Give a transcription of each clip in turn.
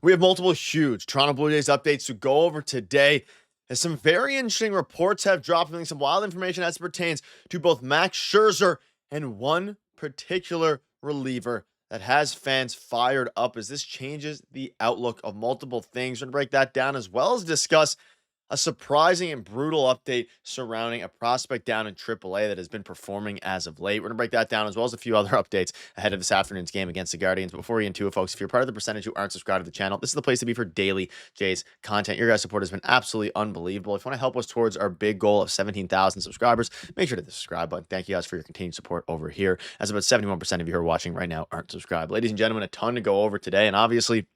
We have multiple huge Toronto Blue Jays updates to go over today, as some very interesting reports have dropped, revealing some wild information as it pertains to both Max Scherzer and one particular reliever that has fans fired up as this changes the outlook of multiple things. We're going to break that down as well as discuss a surprising and brutal update surrounding a prospect down in AAA that has been performing as of late. We're going to break that down as well as a few other updates ahead of this afternoon's game against the Guardians. But before we get into it, folks, if you're part of the percentage who aren't subscribed to the channel, this is the place to be for daily Jays content. Your guys' support has been absolutely unbelievable. If you want to help us towards our big goal of 17,000 subscribers, make sure to hit the subscribe button. Thank you guys for your continued support over here, as about 71% of you who are watching right now aren't subscribed. Ladies and gentlemen, a ton to go over today, and obviously,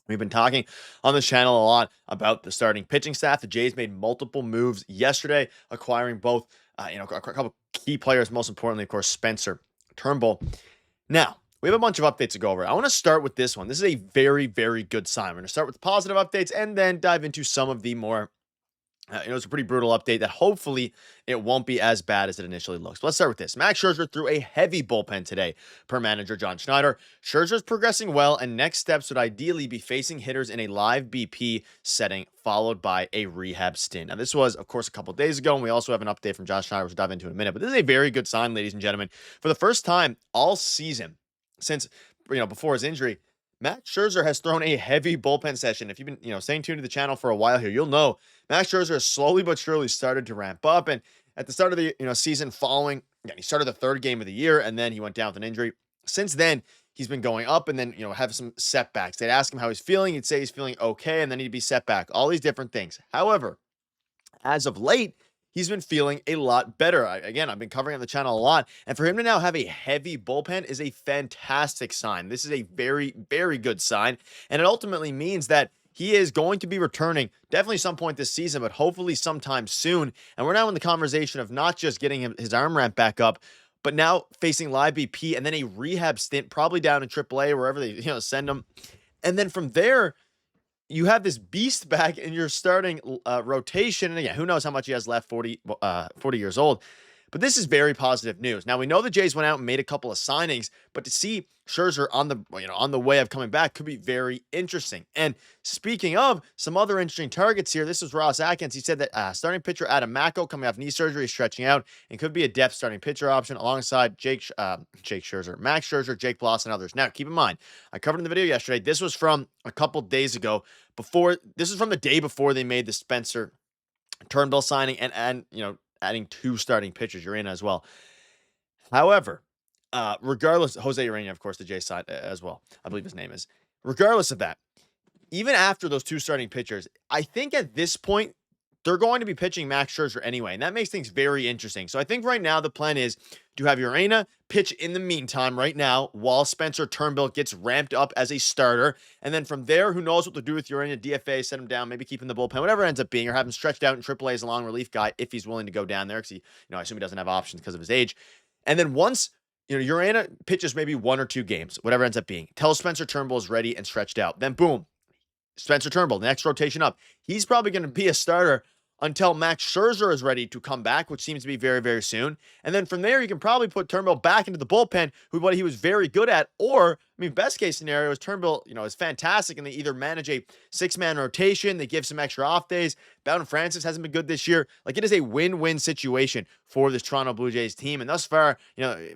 we've been talking on this channel a lot about the starting pitching staff. The Jays made multiple moves yesterday, acquiring both, a couple key players. Most importantly, of course, Spencer Turnbull. Now, we have a bunch of updates to go over. I want to start with this one. This is a very, very good sign. We're going to start with positive updates and then dive into some of the more it's a pretty brutal update that hopefully it won't be as bad as it initially looks. But let's start with this. Max Scherzer threw a heavy bullpen today, per manager John Schneider. Scherzer's progressing well, and next steps would ideally be facing hitters in a live BP setting, followed by a rehab stint. Now, this was, of course, a couple days ago, and we also have an update from John Schneider, which we'll dive into in a minute. But this is a very good sign, ladies and gentlemen. For the first time all season, since before his injury, Max Scherzer has thrown a heavy bullpen session. If you've been, staying tuned to the channel for a while here, you'll know Max Scherzer has slowly but surely started to ramp up. And at the start of the, season following, he started the third game of the year, and then he went down with an injury. Since then, he's been going up and then, have some setbacks. They'd ask him how he's feeling. He'd say he's feeling okay, and then he'd be set back. All these different things. However, as of late, he's been feeling a lot better. I've been covering on the channel a lot, and for him to now have a heavy bullpen is a fantastic sign. This is a very, very good sign, and it ultimately means that he is going to be returning definitely some point this season, but hopefully sometime soon. And we're now in the conversation of not just getting his arm ramp back up, but now facing live BP and then a rehab stint, probably down in AAA, wherever they send him. And then from there, you have this beast back in your starting rotation. And again, who knows how much he has left, 40 years old. But this is very positive news. Now, we know the Jays went out and made a couple of signings, but to see Scherzer on the way of coming back could be very interesting. And speaking of some other interesting targets here, this is Ross Atkins. He said that starting pitcher Adam Macko, coming off knee surgery, stretching out, and could be a depth starting pitcher option alongside Max Scherzer, Jake Bloss, and others. Now, keep in mind, I covered in the video yesterday. This was from a couple days ago. This is from the day before they made the Spencer Turnbull signing, and adding two starting pitchers, Urena as well. However, regardless, Jose Urena, of course, the Jays side as well, I believe his name is. Regardless of that, even after those two starting pitchers, I think at this point, they're going to be pitching Max Scherzer anyway, and that makes things very interesting. So I think right now the plan is to have Urena pitch in the meantime right now while Spencer Turnbull gets ramped up as a starter. And then from there, who knows what to do with Urena, DFA, set him down, maybe keep him in the bullpen, whatever it ends up being, or have him stretched out in AAA as a long relief guy if he's willing to go down there, because I assume he doesn't have options because of his age. And then once Urena pitches maybe one or two games, whatever it ends up being, tell Spencer Turnbull is ready and stretched out. Then boom, Spencer Turnbull, the next rotation up. He's probably going to be a starter until Max Scherzer is ready to come back, which seems to be very, very soon. And then from there, you can probably put Turnbull back into the bullpen, what he was very good at. Or, best case scenario is Turnbull, is fantastic, and they either manage a six-man rotation, they give some extra off days. Bowden Francis hasn't been good this year. It is a win-win situation for this Toronto Blue Jays team. And thus far,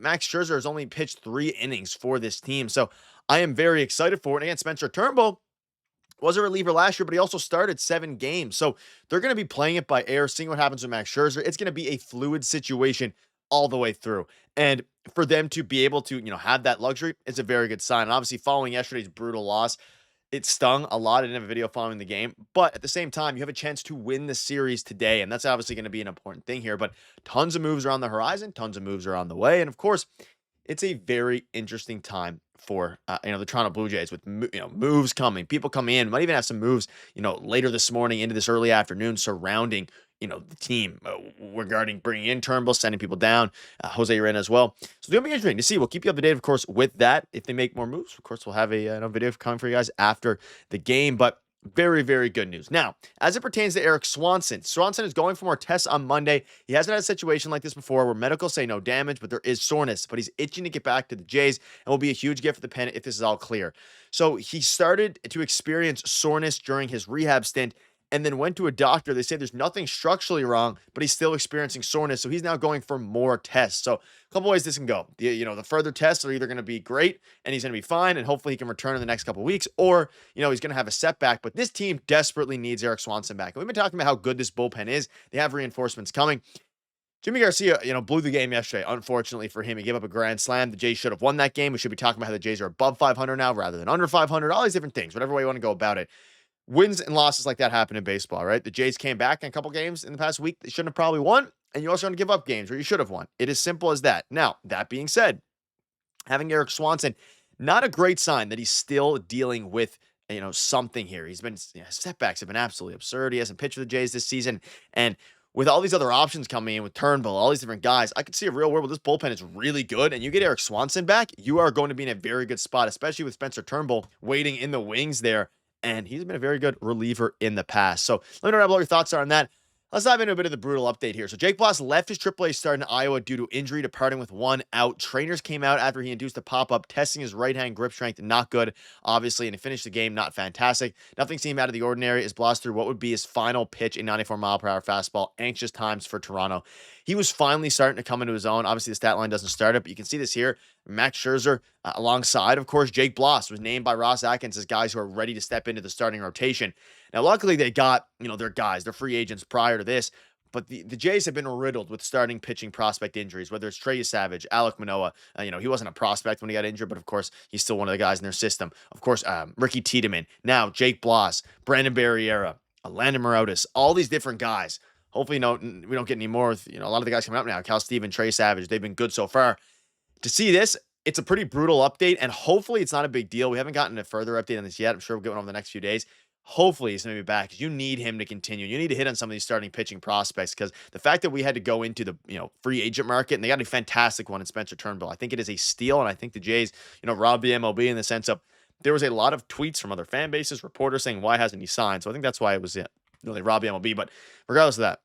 Max Scherzer has only pitched 3 innings for this team. So I am very excited for it. And again, Spencer Turnbull was a reliever last year, but he also started 7 games. So they're going to be playing it by ear, seeing what happens with Max Scherzer. It's going to be a fluid situation all the way through. And for them to be able to, have that luxury, it's a very good sign. And obviously, following yesterday's brutal loss, it stung a lot. I didn't have a video following the game. But at the same time, you have a chance to win the series today. And that's obviously going to be an important thing here. But tons of moves are on the horizon. Tons of moves are on the way. And of course, it's a very interesting time for the Toronto Blue Jays with moves coming, people coming in. Might even have some moves later this morning into this early afternoon surrounding the team regarding bringing in Turnbull, sending people down, Jose Urena as well. So it's gonna be interesting to see. We'll keep you up to date, of course, with that. If they make more moves, of course, we'll have a video coming for you guys after the game. But Very, very good news. Now, as it pertains to Eric Swanson, Swanson is going for more tests on Monday. He hasn't had a situation like this before where medical say no damage, but there is soreness. But he's itching to get back to the Jays and will be a huge gift for the pen if this is all clear. So he started to experience soreness during his rehab stint and then went to a doctor. They say there's nothing structurally wrong, but he's still experiencing soreness. So he's now going for more tests. So a couple ways this can go. The further tests are either going to be great and he's going to be fine and hopefully he can return in the next couple of weeks, or, he's going to have a setback. But this team desperately needs Eric Swanson back. And we've been talking about how good this bullpen is. They have reinforcements coming. Jimmy Garcia, blew the game yesterday. Unfortunately for him, he gave up a grand slam. The Jays should have won that game. We should be talking about how the Jays are above 500 now rather than under 500. All these different things, whatever way you want to go about it. Wins and losses like that happen in baseball, right? The Jays came back in a couple games in the past week they shouldn't have probably won, and you also want to give up games where you should have won. It is simple as that. Now, that being said, having Eric Swanson, not a great sign that he's still dealing with, something here. He's been, setbacks have been absolutely absurd. He hasn't pitched for the Jays this season, and with all these other options coming in with Turnbull, all these different guys, I could see a real world where this bullpen is really good, and you get Eric Swanson back, you are going to be in a very good spot, especially with Spencer Turnbull waiting in the wings there. And he's been a very good reliever in the past. So let me know what your thoughts are on that. Let's dive into a bit of the brutal update here. So Jake Bloss left his AAA start in Iowa due to injury, departing with 1 out. Trainers came out after he induced a pop-up, testing his right-hand grip strength. Not good, obviously, and he finished the game not fantastic. Nothing seemed out of the ordinary as Bloss threw what would be his final pitch, a 94-mile-per-hour fastball. Anxious times for Toronto. He was finally starting to come into his own. Obviously, the stat line doesn't start it, but you can see this here. Max Scherzer, alongside, of course, Jake Bloss, was named by Ross Atkins as guys who are ready to step into the starting rotation. Now, luckily, they got, their guys, their free agents prior to this, but the Jays have been riddled with starting pitching prospect injuries, whether it's Trey Savage, Alek Manoah. He wasn't a prospect when he got injured, but of course, he's still one of the guys in their system. Of course, Ricky Tiedemann, now Jake Bloss, Brandon Barriera, Landon Morotis, all these different guys. Hopefully, we don't get any more with, a lot of the guys coming up now. Cal Steven, Trey Savage, they've been good so far. To see this, it's a pretty brutal update, and hopefully it's not a big deal. We haven't gotten a further update on this yet. I'm sure we'll get one over the next few days. Hopefully he's going to be back because you need him to continue. You need to hit on some of these starting pitching prospects because the fact that we had to go into the free agent market and they got a fantastic one in Spencer Turnbull, I think it is a steal, and I think the Jays robbed the MLB in the sense of there was a lot of tweets from other fan bases, reporters saying why hasn't he signed. So I think that's why it was they robbed the MLB. But regardless of that,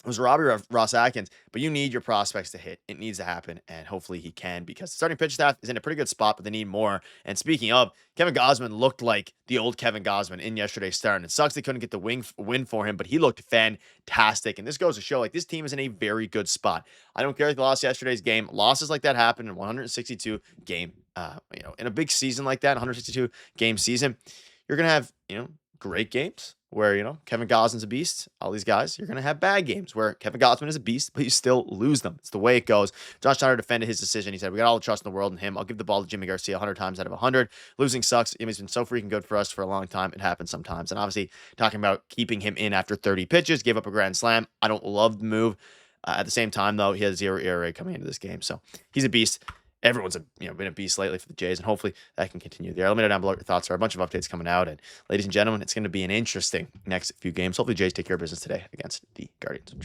it was Robbie Ross Atkins, but you need your prospects to hit. It needs to happen, and hopefully he can because the starting pitch staff is in a pretty good spot, but they need more. And speaking of, Kevin Gausman looked like the old Kevin Gausman in yesterday's start, and it sucks they couldn't get the win for him, but he looked fantastic. And this goes to show, this team is in a very good spot. I don't care if they lost yesterday's game. Losses like that happen in 162 game, in a big season like that, 162 game season, you're going to have, great games where, Kevin Gausman's a beast, all these guys. You're going to have bad games where Kevin Gausman is a beast, but you still lose them. It's the way it goes. John Schneider defended his decision. He said, we got all the trust in the world in him. I'll give the ball to Jimmy Garcia 100 times out of 100. Losing sucks. He's been so freaking good for us for a long time. It happens sometimes. And obviously, talking about keeping him in after 30 pitches, gave up a grand slam. I don't love the move. At the same time, though, he has 0 ERA coming into this game. So he's a beast. Everyone's been a beast lately for the Jays, and hopefully that can continue there. Let me know down below what your thoughts are. A bunch of updates coming out, and ladies and gentlemen, it's going to be an interesting next few games. Hopefully, the Jays take care of business today against the Guardians.